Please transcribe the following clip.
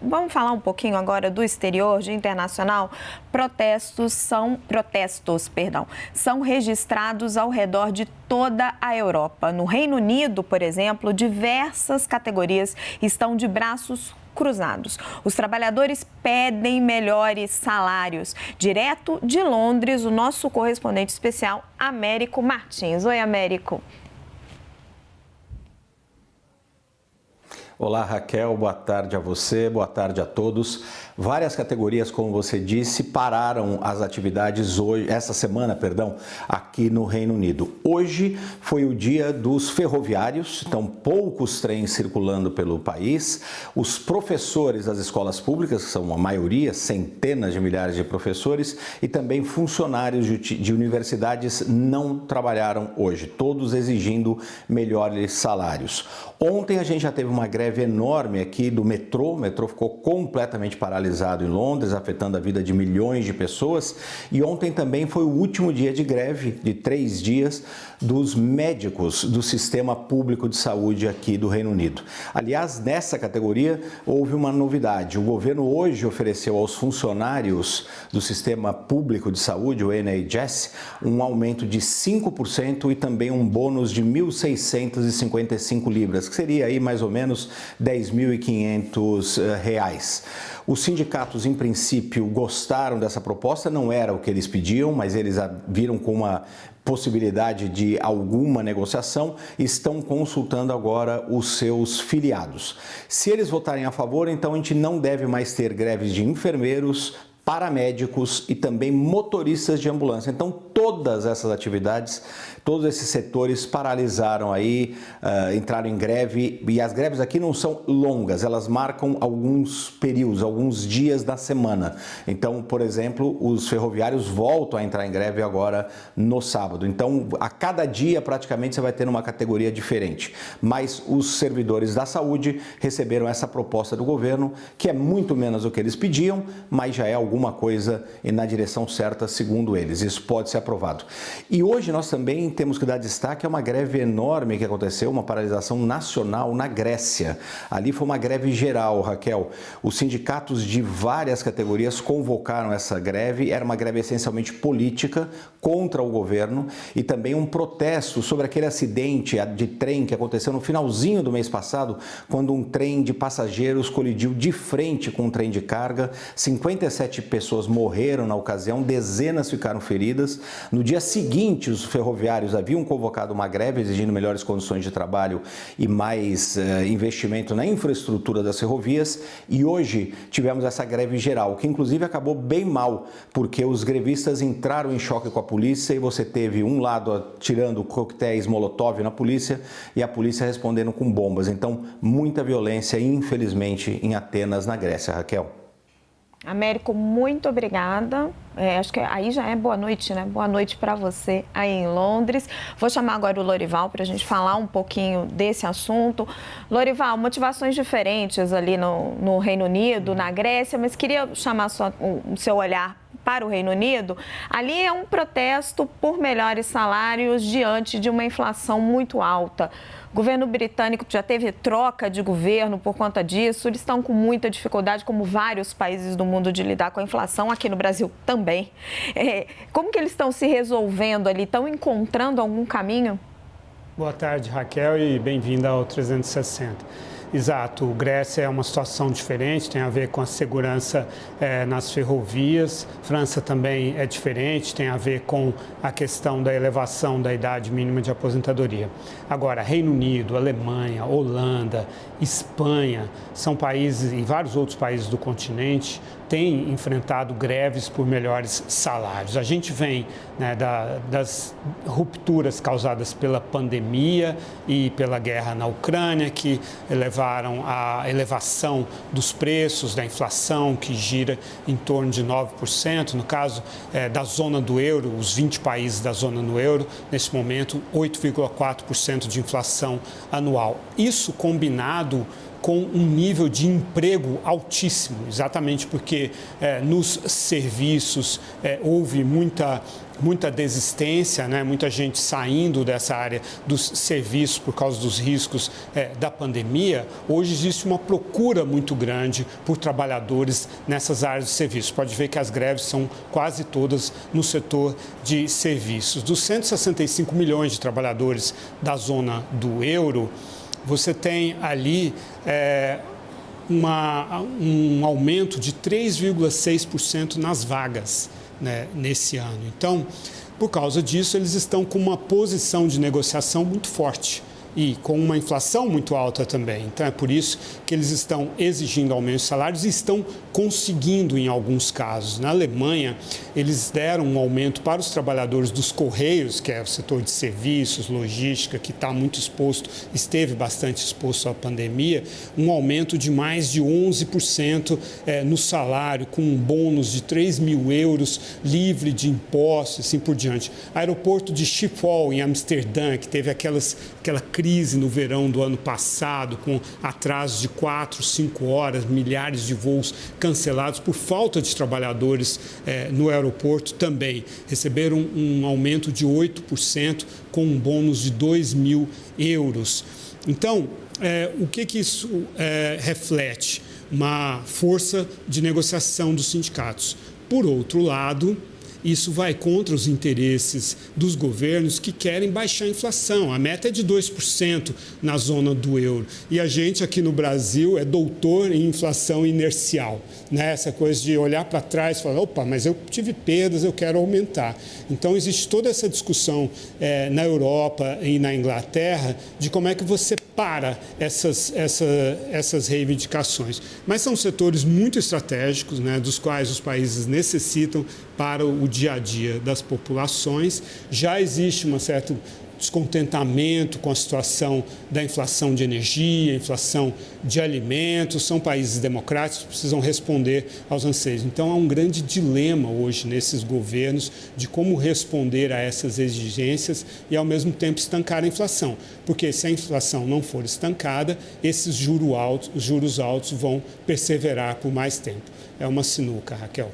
vamos falar um pouquinho agora do exterior, de internacional. Protestos são registrados ao redor de toda a Europa. No Reino Unido, por exemplo, diversas categorias estão de braços cruzados. Os trabalhadores pedem melhores salários. Direto de Londres, o nosso correspondente especial, Américo Martins. Oi, Américo. Olá, Raquel, boa tarde a você, boa tarde a todos. Várias categorias, como você disse, pararam as atividades essa semana, aqui no Reino Unido. Hoje foi o dia dos ferroviários, então poucos trens circulando pelo país. Os professores das escolas públicas, que são a maioria, centenas de milhares de professores, e também funcionários de universidades não trabalharam hoje, todos exigindo melhores salários. Ontem a gente já teve uma greve enorme aqui do metrô. O metrô ficou completamente paralisado em Londres, afetando a vida de milhões de pessoas. E ontem também foi o último dia de greve, de 3 dias, dos médicos do sistema público de saúde aqui do Reino Unido. Aliás, nessa categoria houve uma novidade. O governo hoje ofereceu aos funcionários do sistema público de saúde, o NHS, um aumento de 5% e também um bônus de 1.655 libras, que seria aí mais ou menos R$10.500. Os sindicatos, em princípio, gostaram dessa proposta, não era o que eles pediam, mas eles viram com uma possibilidade de alguma negociação, estão consultando agora os seus filiados. Se eles votarem a favor, então a gente não deve mais ter greves de enfermeiros, paramédicos e também motoristas de ambulância. Então, todas essas atividades, todos esses setores paralisaram aí, entraram em greve, e as greves aqui não são longas, elas marcam alguns períodos, alguns dias da semana. Então, por exemplo, os ferroviários voltam a entrar em greve agora no sábado. Então, a cada dia praticamente você vai ter uma categoria diferente. Mas os servidores da saúde receberam essa proposta do governo, que é muito menos do que eles pediam, mas já é alguma coisa na direção certa, segundo eles. Isso pode ser aprovado. E hoje nós também temos que dar destaque a uma greve enorme que aconteceu, uma paralisação nacional na Grécia. Ali foi uma greve geral, Raquel. Os sindicatos de várias categorias convocaram essa greve. Era uma greve essencialmente política contra o governo e também um protesto sobre aquele acidente de trem que aconteceu no finalzinho do mês passado, quando um trem de passageiros colidiu de frente com um trem de carga. 57 pessoas morreram na ocasião, dezenas ficaram feridas. No dia seguinte, os ferroviários haviam convocado uma greve exigindo melhores condições de trabalho e mais investimento na infraestrutura das ferrovias. E hoje tivemos essa greve geral, que inclusive acabou bem mal, porque os grevistas entraram em choque com a polícia e você teve um lado atirando coquetéis Molotov na polícia e a polícia respondendo com bombas. Então, muita violência, infelizmente, em Atenas, na Grécia, Raquel. Américo, muito obrigada. Acho que aí já é boa noite, né? Boa noite para você aí em Londres. Vou chamar agora o Lorival para a gente falar um pouquinho desse assunto. Lorival, motivações diferentes ali no Reino Unido, na Grécia, mas queria chamar o seu olhar para o Reino Unido. Ali é um protesto por melhores salários diante de uma inflação muito alta. O governo britânico já teve troca de governo por conta disso. Eles estão com muita dificuldade, como vários países do mundo, de lidar com a inflação. Aqui no Brasil também. Como que eles estão se resolvendo ali? Estão encontrando algum caminho? Boa tarde, Raquel, e bem-vinda ao 360. Exato, Grécia é uma situação diferente, tem a ver com a segurança nas ferrovias. França também é diferente, tem a ver com a questão da elevação da idade mínima de aposentadoria. Agora, Reino Unido, Alemanha, Holanda, Espanha, são países e vários outros países do continente têm enfrentado greves por melhores salários. A gente vem das rupturas causadas pela pandemia e pela guerra na Ucrânia, que levaram à elevação dos preços, da inflação, que gira em torno de 9%. No caso da zona do euro, os 20 países da zona do euro, nesse momento, 8,4% de inflação anual. Isso combinado com um nível de emprego altíssimo, exatamente porque nos serviços houve muita desistência, né? Muita gente saindo dessa área dos serviços por causa dos riscos da pandemia. Hoje existe uma procura muito grande por trabalhadores nessas áreas de serviços. Pode ver que as greves são quase todas no setor de serviços. Dos 165 milhões de trabalhadores da zona do euro, você tem ali um aumento de 3,6% nas vagas, né, nesse ano. Então, por causa disso, eles estão com uma posição de negociação muito forte e com uma inflação muito alta também. Então, é por isso que eles estão exigindo aumentos de salários e estão conseguindo em alguns casos. Na Alemanha, eles deram um aumento para os trabalhadores dos Correios, que é o setor de serviços, logística, que está muito exposto, esteve bastante exposto à pandemia, um aumento de mais de 11% no salário, com um bônus de 3 mil euros, livre de impostos, assim por diante. Aeroporto de Schiphol, em Amsterdã, que teve aquela crise no verão do ano passado, com atrasos de 4, 5 horas, milhares de voos cancelados por falta de trabalhadores no aeroporto, também receberam um aumento de 8%, com um bônus de 2 mil euros. Então, o que isso reflete? Uma força de negociação dos sindicatos. Por outro lado, isso vai contra os interesses dos governos que querem baixar a inflação. A meta é de 2% na zona do euro. E a gente aqui no Brasil é doutor em inflação inercial, né? Essa coisa de olhar para trás e falar, opa, mas eu tive perdas, eu quero aumentar. Então, existe toda essa discussão na Europa e na Inglaterra de como é que você para essas reivindicações. Mas são setores muito estratégicos, né, dos quais os países necessitam para o dia a dia das populações. Já existe um certo descontentamento com a situação da inflação de energia, inflação de alimentos. São países democráticos que precisam responder aos anseios. Então, há um grande dilema hoje nesses governos de como responder a essas exigências e, ao mesmo tempo, estancar a inflação. Porque se a inflação não for estancada, esses juros altos vão perseverar por mais tempo. É uma sinuca, Raquel.